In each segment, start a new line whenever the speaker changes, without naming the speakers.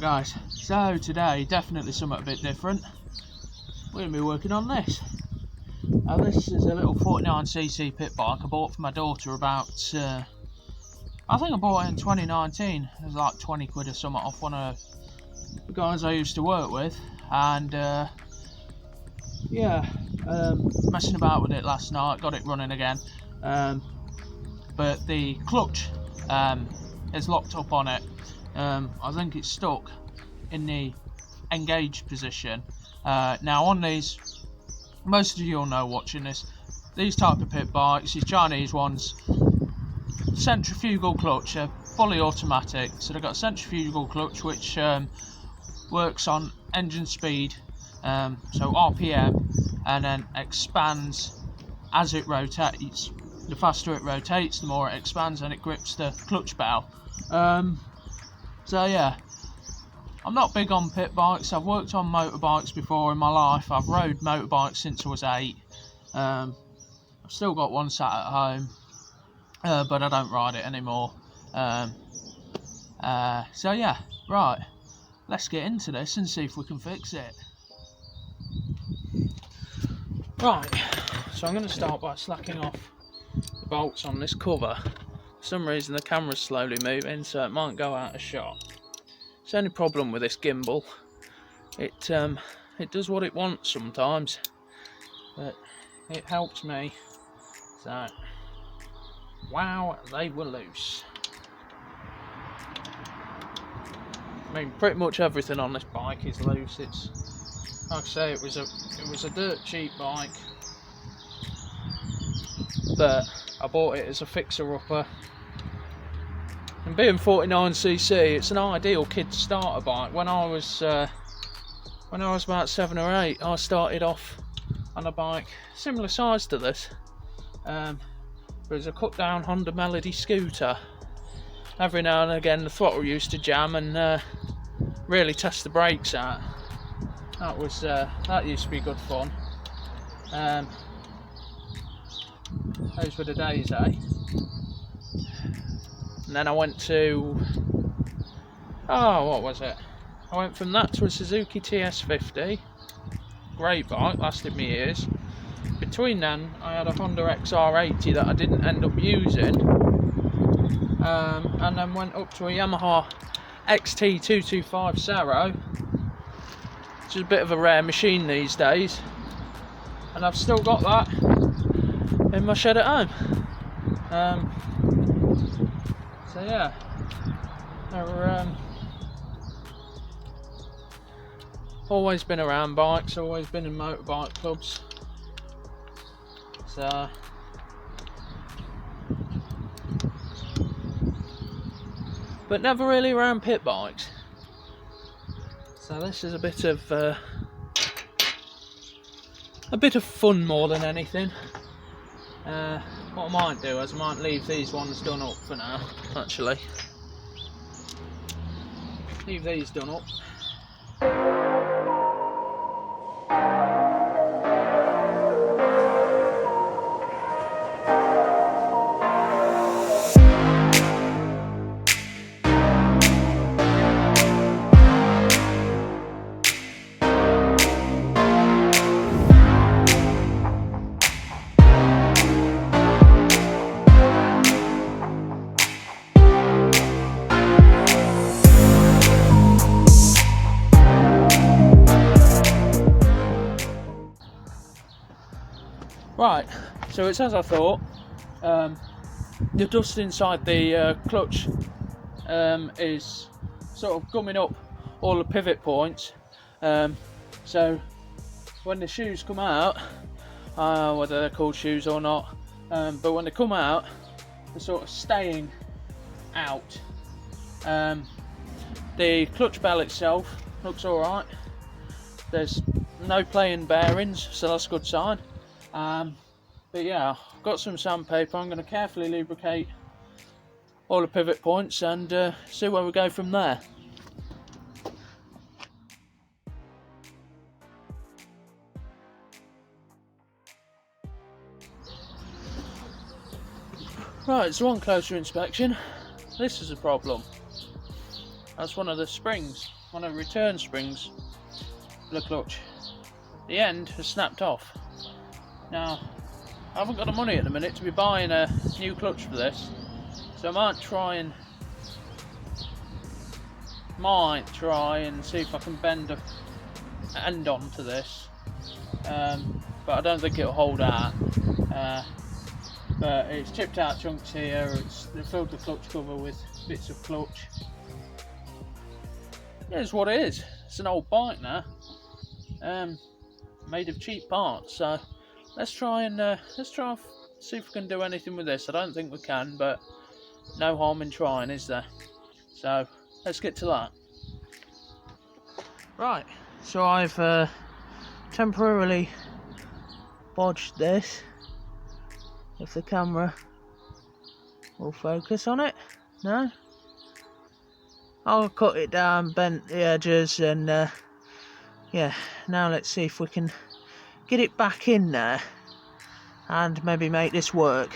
guys, so today definitely something a bit different. We're going to be working on this. Now this is a little 49cc pit bike I bought for my daughter about, I think I bought it in 2019. It was like 20 quid or something off one of the guys I used to work with, and messing about with it last night, got it running again, but the clutch is locked up on it. I think it's stuck in the engaged position. Now on these, most of you will know watching this, these type of pit bikes, these Chinese ones, centrifugal clutch, are fully automatic, so they've got a centrifugal clutch which works on engine speed, so RPM, and then expands as it rotates. The faster it rotates, the more it expands and it grips the clutch pedal. So yeah, I'm not big on pit bikes. I've worked on motorbikes before in my life. I've rode motorbikes since I was 8. I've still got one sat at home, but I don't ride it anymore. So yeah, right, let's get into this and see if we can fix it. Right, so I'm going to start by slacking off the bolts on this cover. For some reason the camera's slowly moving, so it might go out of shot. It's the only problem with this gimbal. It does what it wants sometimes, but it helps me. So, wow, they were loose. I mean, pretty much everything on this bike is loose. It's, like I say, it was a dirt cheap bike, but I bought it as a fixer-upper. And being 49cc, it's an ideal kid starter bike. When I was about 7 or 8, I started off on a bike similar size to this. It was a cut-down Honda Melody scooter. Every now and again, the throttle used to jam and really test the brakes out. That used to be good fun. Those were the days, eh? And then I went to, what was it? I went from that to a Suzuki TS50. Great bike, lasted me years. Between then, I had a Honda XR80 that I didn't end up using. And then went up to a Yamaha XT225 Sero, which is a bit of a rare machine these days. And I've still got that in my shed at home. So yeah, I've always been around bikes, always been in motorbike clubs. So but never really around pit bikes. So this is a bit of fun more than anything. What I might do is I might leave these ones done up for now, actually. Leave these done up. Right, so it's as I thought. The dust inside the clutch is sort of gumming up all the pivot points. So when the shoes come out, whether they're called shoes or not, but when they come out, they're sort of staying out. The clutch bell itself looks alright. There's no playing bearings, so that's a good sign. But yeah, I've got some sandpaper. I'm going to carefully lubricate all the pivot points and see where we go from there. Right, so on closer inspection, this is a problem. That's one of the springs one of the return springs for the clutch. The end has snapped off. Now, I haven't got the money at the minute to be buying a new clutch for this, so I might try and see if I can bend a end onto this, but I don't think it'll hold out. But it's chipped out chunks here. They filled the clutch cover with bits of clutch. Here's what it is. It's an old bike now, made of cheap parts. So let's try and see if we can do anything with this. I don't think we can, but no harm in trying, is there? So let's get to that. Right, so I've temporarily bodged this. If the camera will focus on it. No? I'll cut it down, bent the edges, and yeah, now let's see if we can get it back in there and maybe make this work.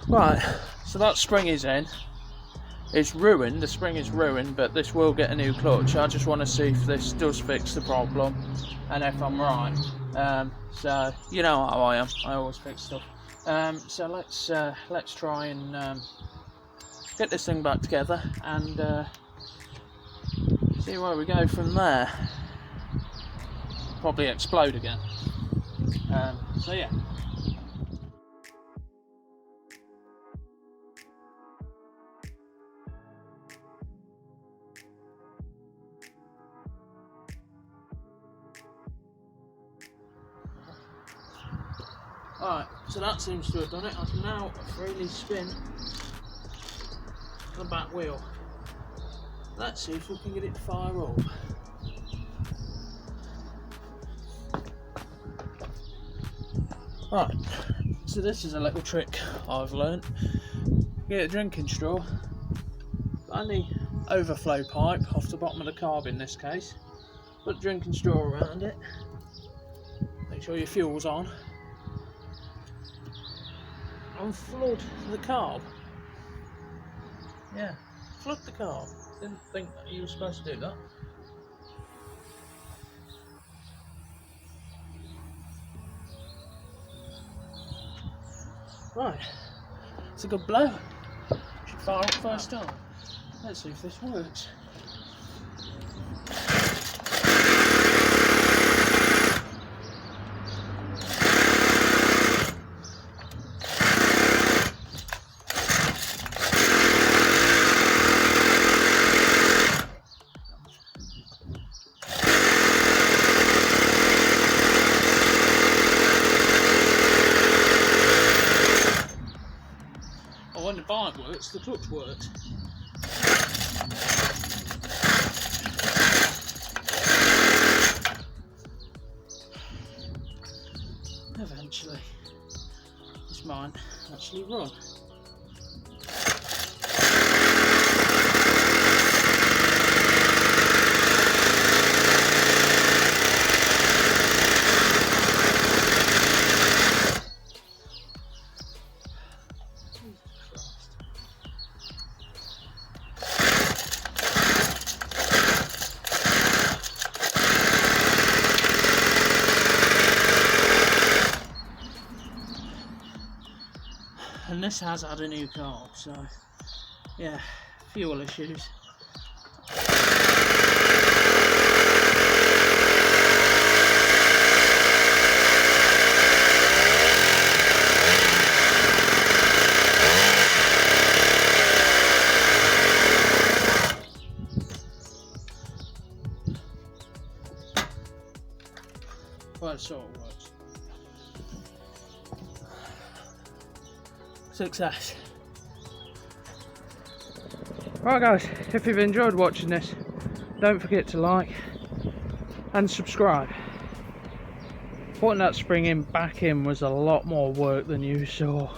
Right, so that spring is in. It's ruined, the spring is ruined, but this will get a new clutch. I just want to see if this does fix the problem and if I'm right. So you know how I am, I always fix stuff. So let's try and get this thing back together and see where we go from there. Probably explode again. So yeah. Alright, so that seems to have done it. I can now freely spin the back wheel. Let's see if we can get it to fire up. Right, so this is a little trick I've learnt. Get a drinking straw, find the overflow pipe off the bottom of the carb in this case, put the drinking straw around it, make sure your fuel's on, and flood the carb. Yeah, flood the carb. Didn't think that you were supposed to do that. Right, it's a good blow. Should fire up first time. Let's see if this works. When the bike works, the clutch works. Eventually, this might actually run. And this has had a new carb, so yeah, fuel issues. Well, it sort of works. Success. Right guys, if you've enjoyed watching this, don't forget to like and subscribe. Putting that spring back in was a lot more work than you saw,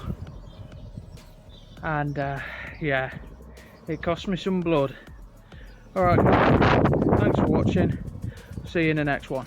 and yeah, it cost me some blood. Alright, thanks for watching, see you in the next one.